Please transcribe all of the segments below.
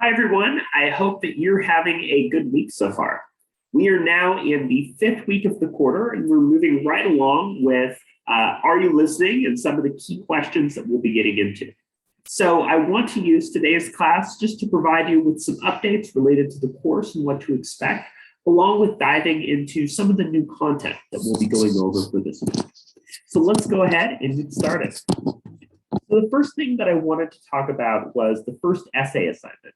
Hi, everyone. I hope that you're having a good week so far. We are now in the fifth week of the quarter, and we're moving right along with Are You Listening? And some of the key questions that we'll be getting into. So I want to use today's class just to provide you with some updates related to the course and what to expect, along with diving into some of the new content that we'll be going over for this week. So let's go ahead and get started. So the first thing that I wanted to talk about was the first essay assignment.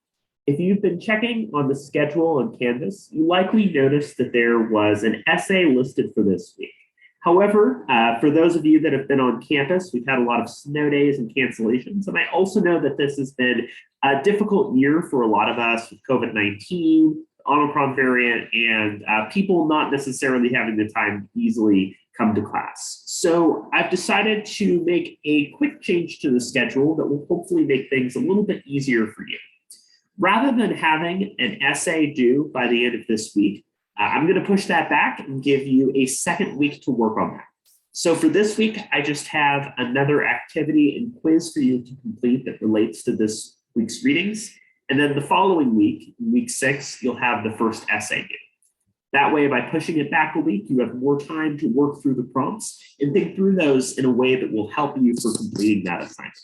If you've been checking on the schedule on Canvas, you likely noticed that there was an essay listed for this week. However, for those of you that have been on campus, we've had a lot of snow days and cancellations. And I also know that this has been a difficult year for a lot of us with COVID-19, Omicron variant, and people not necessarily having the time to easily come to class. So I've decided to make a quick change to the schedule that will hopefully make things a little bit easier for you. Rather than having an essay due by the end of this week, I'm going to push that back and give you a second week to work on that. So for this week, I just have another activity and quiz for you to complete that relates to this week's readings. And then the following week, week 6, you'll have the first essay due. That way, by pushing it back a week, you have more time to work through the prompts and think through those in a way that will help you for completing that assignment.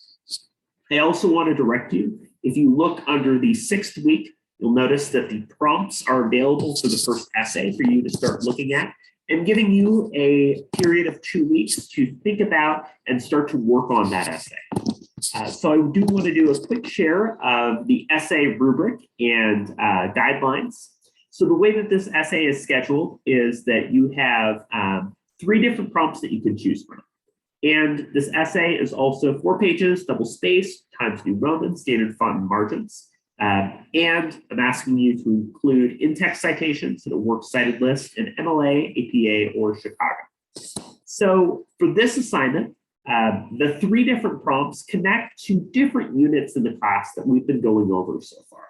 I also want to direct you, if you look under the 6th week, you'll notice that the prompts are available for the first essay for you to start looking at and giving you a period of 2 weeks to think about and start to work on that essay. So I do want to do a quick share of the essay rubric and guidelines. So the way that this essay is scheduled is that you have 3 different prompts that you can choose from. And this essay is also 4 pages, double spaced, Times New Roman, standard font and margins. And I'm asking you to include in-text citations in a works cited list in MLA, APA, or Chicago. So for this assignment, the 3 different prompts connect to different units in the class that we've been going over so far.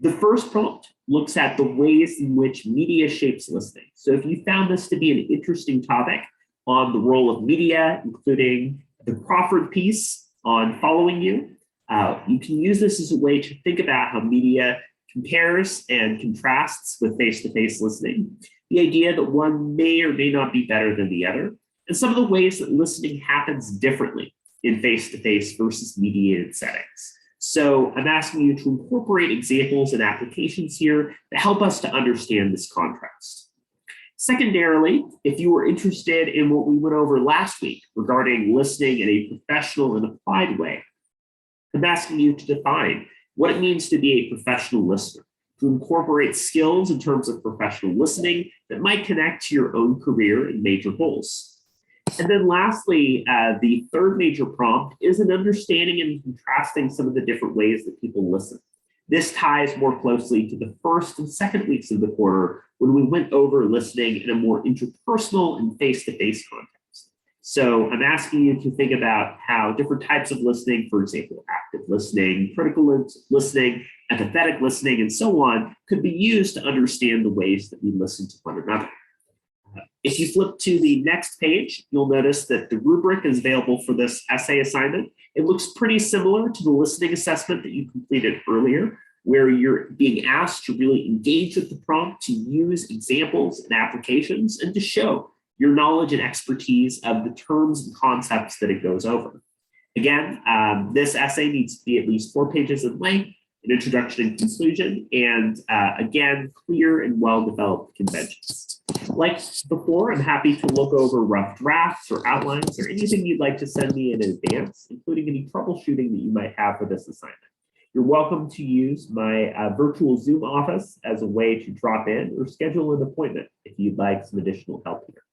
The first prompt looks at the ways in which media shapes listening. So if you found this to be an interesting topic, on the role of media, including the Crawford piece on Following You. You can use this as a way to think about how media compares and contrasts with face-to-face listening, the idea that one may or may not be better than the other, and some of the ways that listening happens differently in face-to-face versus mediated settings. So I'm asking you to incorporate examples and applications here that help us to understand this contrast. Secondarily, if you were interested in what we went over last week regarding listening in a professional and applied way, I'm asking you to define what it means to be a professional listener, to incorporate skills in terms of professional listening that might connect to your own career and major goals. And then lastly, the third major prompt is an understanding and contrasting some of the different ways that people listen. This ties more closely to the first and second weeks of the quarter when we went over listening in a more interpersonal and face-to-face context. So I'm asking you to think about how different types of listening, for example, active listening, critical listening, empathetic listening, and so on, could be used to understand the ways that we listen to one another. If you flip to the next page, you'll notice that the rubric is available for this essay assignment. It looks pretty similar to the listening assessment that you completed earlier, where you're being asked to really engage with the prompt, to use examples and applications, and to show your knowledge and expertise of the terms and concepts that it goes over. Again, this essay needs to be at least 4 pages in length, an introduction and conclusion, and again, clear and well-developed conventions. Like before, I'm happy to look over rough drafts or outlines or anything you'd like to send me in advance, including any troubleshooting that you might have for this assignment. You're welcome to use my virtual Zoom office as a way to drop in or schedule an appointment if you'd like some additional help here.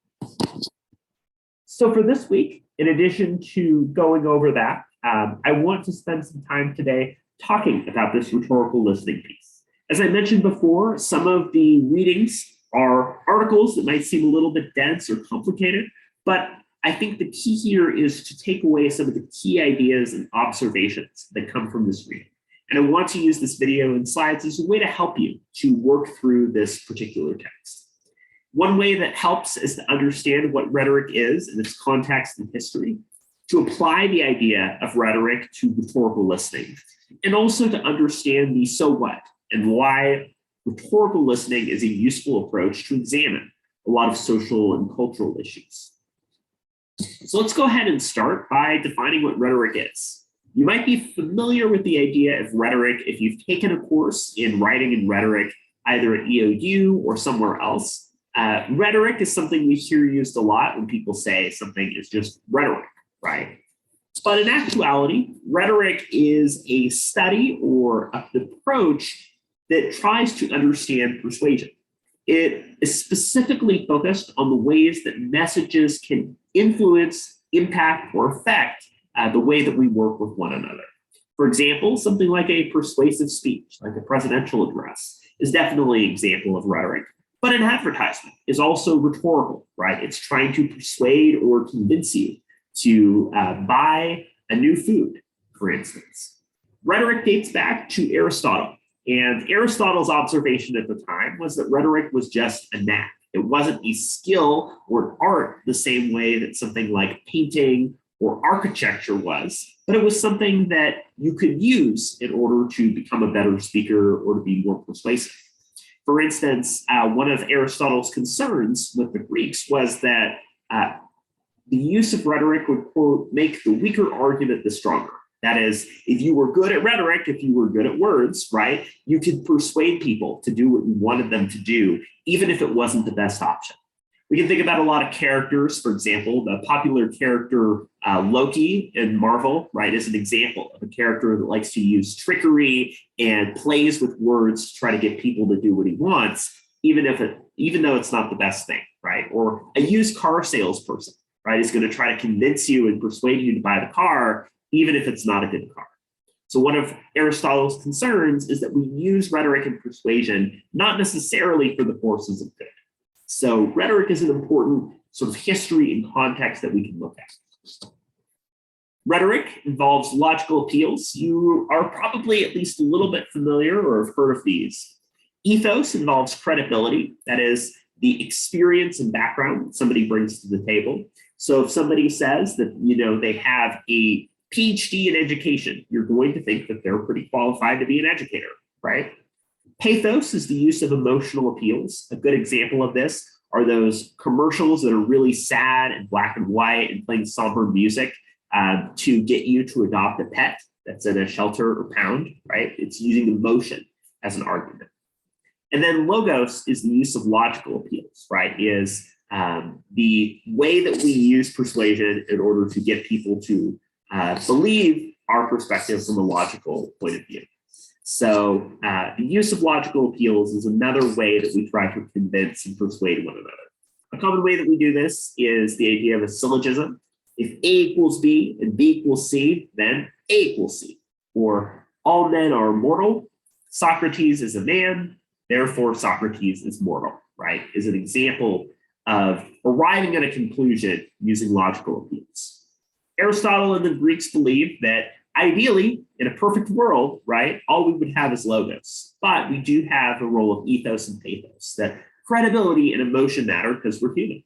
So for this week, in addition to going over that, I want to spend some time today talking about this rhetorical listening piece. As I mentioned before, some of the readings are articles that might seem a little bit dense or complicated, but I think the key here is to take away some of the key ideas and observations that come from this reading. And I want to use this video and slides as a way to help you to work through this particular text. One way that helps is to understand what rhetoric is in its context and history. to apply the idea of rhetoric to rhetorical listening, and also to understand the so what and why rhetorical listening is a useful approach to examine a lot of social and cultural issues. So let's go ahead and start by defining what rhetoric is. You might be familiar with the idea of rhetoric if you've taken a course in writing and rhetoric, either at EOU or somewhere else. Rhetoric is something we hear used a lot when people say something is just rhetoric, right? But in actuality, rhetoric is a study or an approach that tries to understand persuasion. It is specifically focused on the ways that messages can influence, impact, or affect the way that we work with one another. For example, something like a persuasive speech, like a presidential address, is definitely an example of rhetoric. But an advertisement is also rhetorical, right? It's trying to persuade or convince you to buy a new food, for instance. Rhetoric dates back to Aristotle. And Aristotle's observation at the time was that rhetoric was just a knack. It wasn't a skill or an art the same way that something like painting or architecture was, but it was something that you could use in order to become a better speaker or to be more persuasive. For instance, one of Aristotle's concerns with the Greeks was that the use of rhetoric would, quote, make the weaker argument the stronger. That is, if you were good at rhetoric, if you were good at words, right, you could persuade people to do what you wanted them to do, even if it wasn't the best option. We can think about a lot of characters. For example, the popular character Loki in Marvel, right, is an example of a character that likes to use trickery and plays with words to try to get people to do what he wants, even though it's not the best thing, right? Or a used car salesperson, right, is going to try to convince you and persuade you to buy the car, even if it's not a good car. So one of Aristotle's concerns is that we use rhetoric and persuasion not necessarily for the forces of good. So rhetoric is an important sort of history and context that we can look at. Rhetoric involves logical appeals. You are probably at least a little bit familiar or have heard of these. Ethos involves credibility, that is, the experience and background that somebody brings to the table. So if somebody says that, they have a PhD in education, you're going to think that they're pretty qualified to be an educator, right? Pathos is the use of emotional appeals. A good example of this are those commercials that are really sad and black and white and playing somber music to get you to adopt a pet that's in a shelter or pound, right? It's using emotion as an argument. And then logos is the use of logical appeals, right? Is the way that we use persuasion in order to get people to believe our perspective from a logical point of view. So the use of logical appeals is another way that we try to convince and persuade one another. A common way that we do this is the idea of a syllogism. If A equals B and B equals C, then A equals C. Or all men are mortal, Socrates is a man, therefore Socrates is mortal, right? Is an example of arriving at a conclusion using logical appeals. Aristotle and the Greeks believed that ideally, in a perfect world, right, all we would have is logos. But we do have a role of ethos and pathos, that credibility and emotion matter because we're human.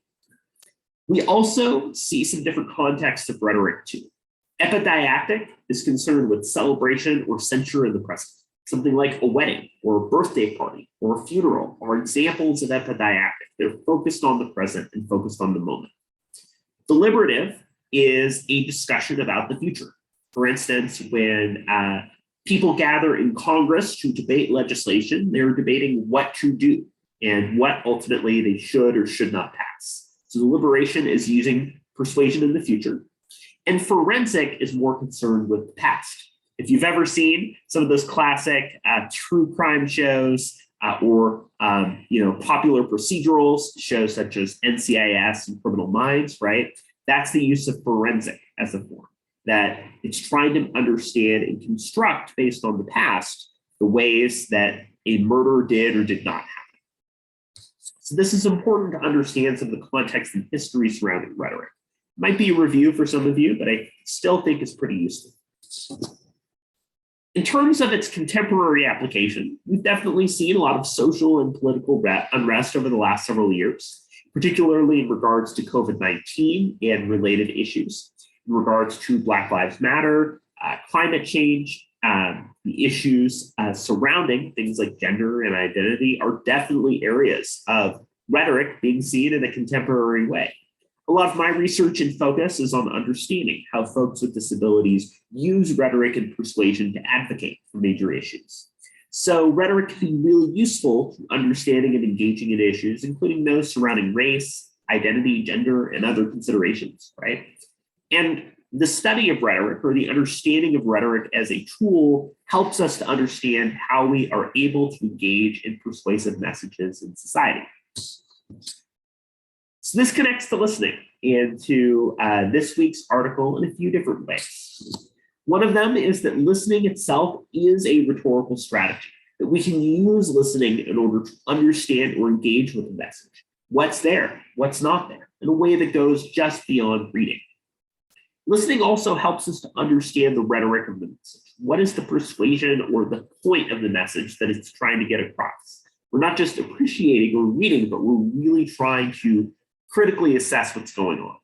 We also see some different contexts of rhetoric too. Epididactic is concerned with celebration or censure in the present. Something like a wedding or a birthday party or a funeral are examples of epididactic. They're focused on the present and focused on the moment. Deliberative is a discussion about the future. For instance, when people gather in Congress to debate legislation, they're debating what to do and what ultimately they should or should not pass. So deliberation is using persuasion in the future. And forensic is more concerned with the past. If you've ever seen some of those classic true crime shows or popular procedurals, shows such as NCIS and Criminal Minds, right? That's the use of forensic as a form. That it's trying to understand and construct based on the past the ways that a murder did or did not happen. So this is important to understand some of the context and history surrounding rhetoric. Might be a review for some of you, but I still think it's pretty useful. In terms of its contemporary application, we've definitely seen a lot of social and political unrest over the last several years, particularly in regards to COVID-19 and related issues. in regards to Black Lives Matter, climate change, the issues surrounding things like gender and identity are definitely areas of rhetoric being seen in a contemporary way. A lot of my research and focus is on understanding how folks with disabilities use rhetoric and persuasion to advocate for major issues. So rhetoric can be really useful to understanding and engaging in issues, including those surrounding race, identity, gender, and other considerations, right? And the study of rhetoric, or the understanding of rhetoric as a tool, helps us to understand how we are able to engage in persuasive messages in society. So this connects to listening into this week's article in a few different ways. One of them is that listening itself is a rhetorical strategy, that we can use listening in order to understand or engage with the message. What's there, what's not there, in a way that goes just beyond reading. Listening also helps us to understand the rhetoric of the message. What is the persuasion or the point of the message that it's trying to get across? We're not just appreciating or reading, but we're really trying to critically assess what's going on.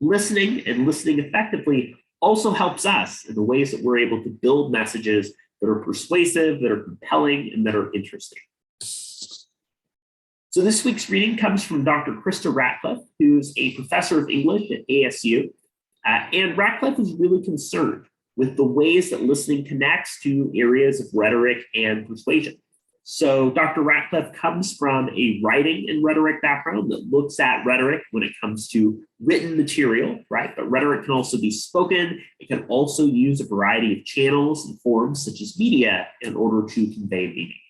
Listening and listening effectively also helps us in the ways that we're able to build messages that are persuasive, that are compelling, and that are interesting. So this week's reading comes from Dr. Krista Ratcliffe, who's a professor of English at ASU. And Ratcliffe is really concerned with the ways that listening connects to areas of rhetoric and persuasion. So Dr. Ratcliffe comes from a writing and rhetoric background that looks at rhetoric when it comes to written material, right? But rhetoric can also be spoken. It can also use a variety of channels and forms such as media in order to convey meaning.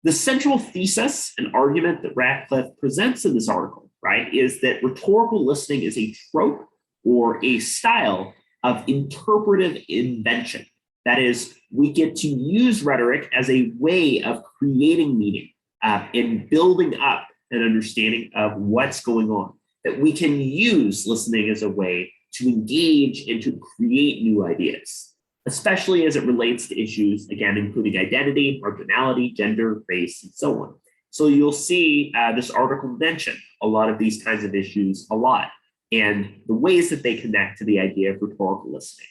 The central thesis and argument that Ratcliffe presents in this article, right, is that rhetorical listening is a trope or a style of interpretive invention. That is, we get to use rhetoric as a way of creating meaning and building up an understanding of what's going on. That we can use listening as a way to engage and to create new ideas, especially as it relates to issues, again, including identity, marginality, gender, race, and so on. So you'll see this article mention a lot of these kinds of issues a lot, and the ways that they connect to the idea of rhetorical listening.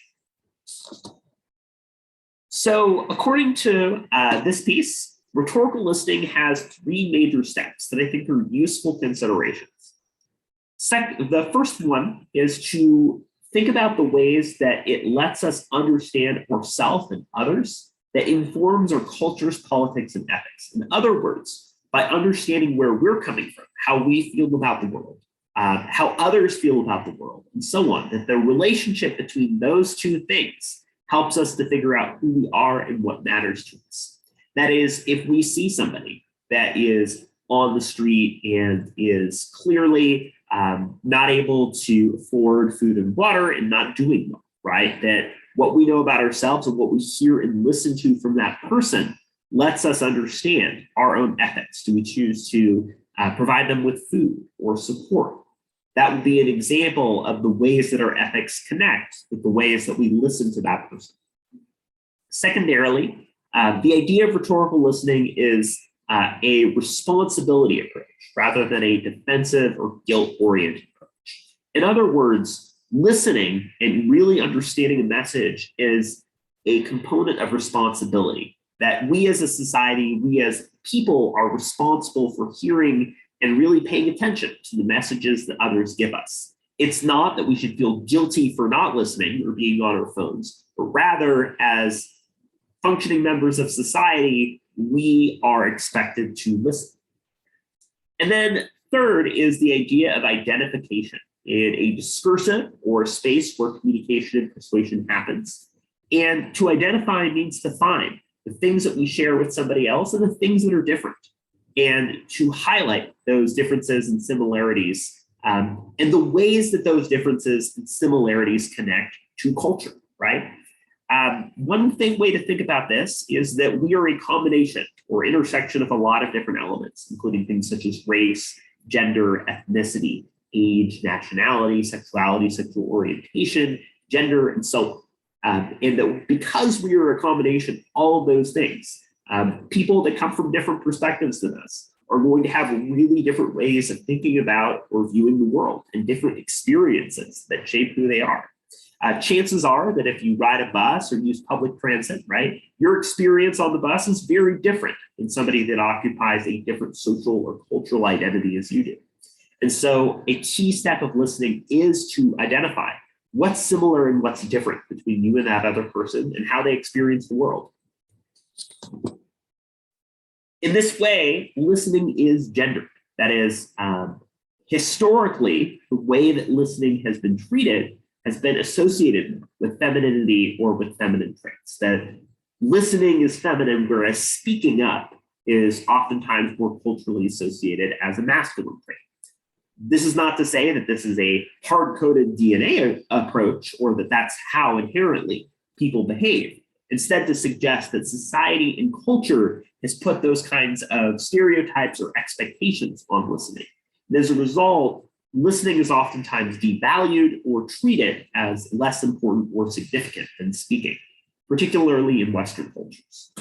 So according to this piece, rhetorical listening has three major steps that I think are useful considerations. The first one is to think about the ways that it lets us understand ourselves and others, that informs our cultures, politics, and ethics. In other words, by understanding where we're coming from, how we feel about the world, how others feel about the world, and so on, that the relationship between those two things helps us to figure out who we are and what matters to us. That is, if we see somebody that is on the street and is clearly not able to afford food and water and not doing well, right? That what we know about ourselves and what we hear and listen to from that person lets us understand our own ethics. Do we choose to provide them with food or support? That would be an example of the ways that our ethics connect with the ways that we listen to that person. Secondarily, the idea of rhetorical listening is a responsibility approach rather than a defensive or guilt-oriented approach. In other words, listening and really understanding a message is a component of responsibility, that we as a society, we as people are responsible for hearing and really paying attention to the messages that others give us. It's not that we should feel guilty for not listening or being on our phones, but rather as functioning members of society, we are expected to listen. And then third is the idea of identification in a discursive or a space where communication and persuasion happens. And to identify means to find the things that we share with somebody else and the things that are different, and to highlight those differences and similarities and the ways that those differences and similarities connect to culture, right? One way to think about this is that we are a combination or intersection of a lot of different elements, including things such as race, gender, ethnicity, age, nationality, sexuality, sexual orientation, gender, and so on. And that because we are a combination of all of those things, people that come from different perspectives than us are going to have really different ways of thinking about or viewing the world and different experiences that shape who they are. Chances are that if you ride a bus or use public transit, right, your experience on the bus is very different than somebody that occupies a different social or cultural identity as you do. And so a key step of listening is to identify what's similar and what's different between you and that other person and how they experience the world. In this way, listening is gendered. That is, historically, the way that listening has been treated has been associated with femininity or with feminine traits. That listening is feminine, whereas speaking up is oftentimes more culturally associated as a masculine trait. This is not to say that this is a hard-coded DNA approach or that that's how inherently people behave. Instead, to suggest that society and culture has put those kinds of stereotypes or expectations on listening. And as a result, listening is oftentimes devalued or treated as less important or significant than speaking, particularly in Western cultures.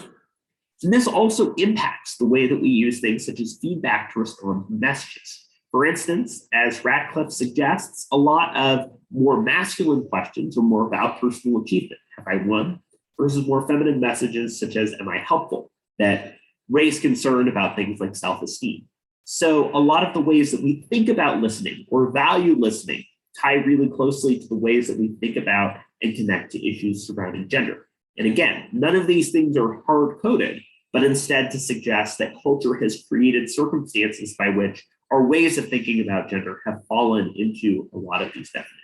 And this also impacts the way that we use things such as feedback to respond to messages. For instance, as Radcliffe suggests, a lot of more masculine questions are more about personal achievement. Have I won? Versus more feminine messages such as, am I helpful? That raise concern about things like self-esteem. So a lot of the ways that we think about listening or value listening tie really closely to the ways that we think about and connect to issues surrounding gender. And again, none of these things are hard-coded, but instead to suggest that culture has created circumstances by which our ways of thinking about gender have fallen into a lot of these definitions.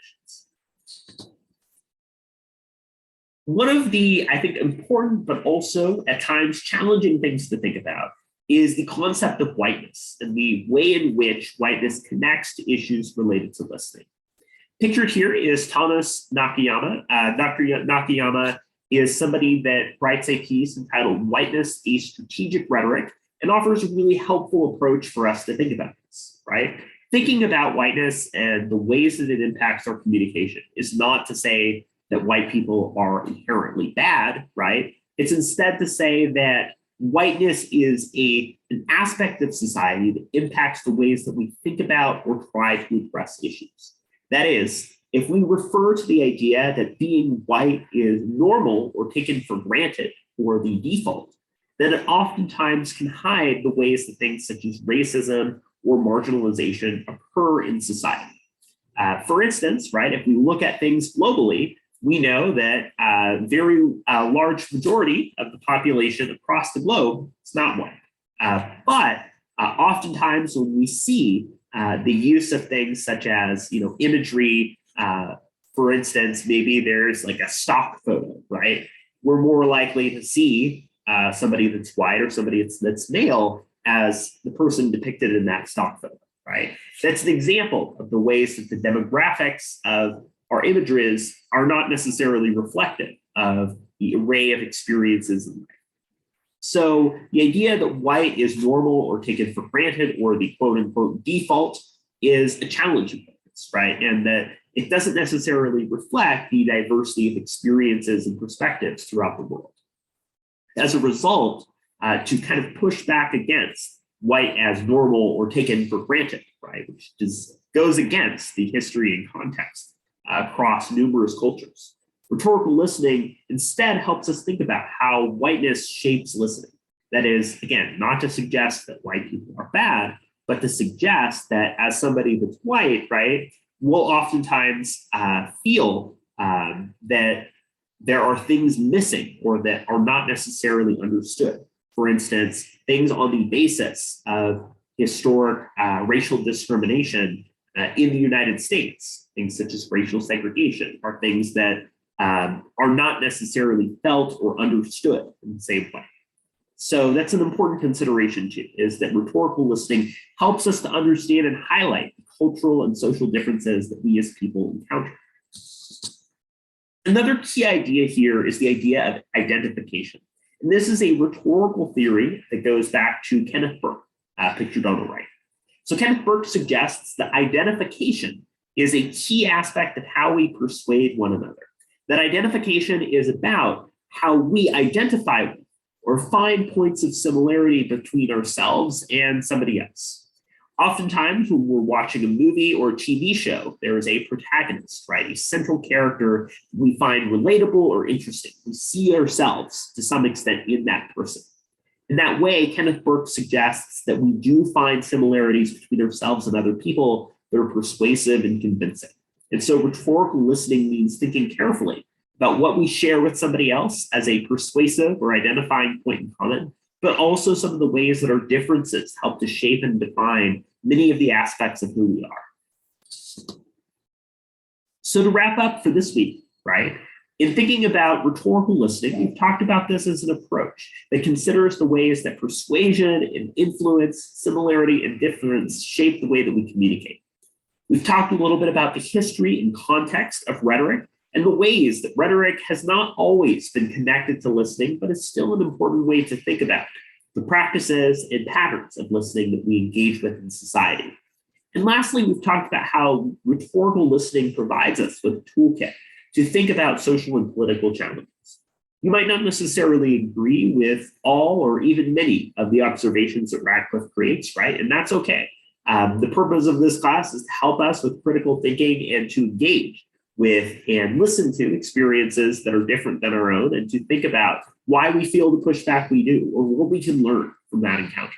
One of the, I think, important but also at times challenging things to think about is the concept of whiteness and the way in which whiteness connects to issues related to listening. Pictured here is Thomas Nakayama. Dr. Nakayama is somebody that writes a piece entitled Whiteness, a Strategic Rhetoric, and offers a really helpful approach for us to think about this, right? Thinking about whiteness and the ways that it impacts our communication is not to say that white people are inherently bad, right? It's instead to say that whiteness is an aspect of society that impacts the ways that we think about or try to address issues. That is, if we refer to the idea that being white is normal or taken for granted or the default, then it oftentimes can hide the ways that things such as racism or marginalization occur in society. For instance, right, if we look at things globally, we know that a very large majority of the population across the globe is not white. But oftentimes when we see the use of things such as, imagery, for instance, maybe there's like a stock photo, right? We're more likely to see somebody that's white or somebody that's male as the person depicted in that stock photo, right? That's an example of the ways that the demographics of our images are not necessarily reflective of the array of experiences in life. So the idea that white is normal or taken for granted or the quote unquote default is a challenging focus, right? And that it doesn't necessarily reflect the diversity of experiences and perspectives throughout the world. As a result, to kind of push back against white as normal or taken for granted, right? Which goes against the history and context across numerous cultures. Rhetorical listening instead helps us think about how whiteness shapes listening. That is, again, not to suggest that white people are bad, but to suggest that as somebody that's white, right, we'll oftentimes feel that there are things missing or that are not necessarily understood. For instance, things on the basis of historic racial discrimination in the United States, things such as racial segregation, are things that are not necessarily felt or understood in the same way. So that's an important consideration too, is that rhetorical listening helps us to understand and highlight the cultural and social differences that we as people encounter. Another key idea here is the idea of identification. And this is a rhetorical theory that goes back to Kenneth Burke, pictured on the right. So Kenneth Burke suggests that identification is a key aspect of how we persuade one another. That identification is about how we identify with or find points of similarity between ourselves and somebody else. Oftentimes, when we're watching a movie or a TV show, there is a protagonist, right? A central character we find relatable or interesting. We see ourselves to some extent in that person. In that way, Kenneth Burke suggests that we do find similarities between ourselves and other people that are persuasive and convincing. And so rhetorical listening means thinking carefully about what we share with somebody else as a persuasive or identifying point in common, but also some of the ways that our differences help to shape and define many of the aspects of who we are. So to wrap up for this week, right? In thinking about rhetorical listening, we've talked about this as an approach that considers the ways that persuasion and influence, similarity, and difference shape the way that we communicate. We've talked a little bit about the history and context of rhetoric and the ways that rhetoric has not always been connected to listening, but is still an important way to think about the practices and patterns of listening that we engage with in society. And lastly, we've talked about how rhetorical listening provides us with a toolkit to think about social and political challenges. You might not necessarily agree with all or even many of the observations that Radcliffe creates, right? And that's okay. The purpose of this class is to help us with critical thinking and to engage with and listen to experiences that are different than our own and to think about why we feel the pushback we do or what we can learn from that encounter.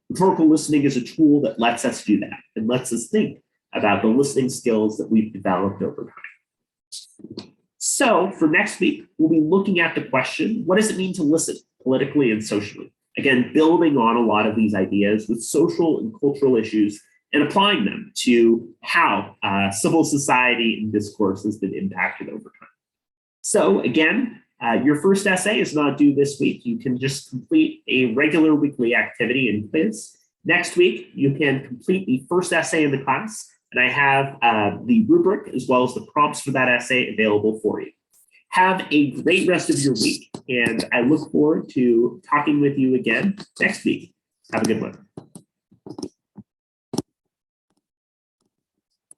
Rhetorical listening is a tool that lets us do that and lets us think about the listening skills that we've developed over time. So for next week, we'll be looking at the question, what does it mean to listen politically and socially? Again, building on a lot of these ideas with social and cultural issues and applying them to how civil society and discourse has been impacted over time. So again, your first essay is not due this week. You can just complete a regular weekly activity and quiz. Next week, you can complete the first essay in the class, and I have the rubric as well as the prompts for that essay available for you. Have a great rest of your week, and I look forward to talking with you again next week. Have a good one.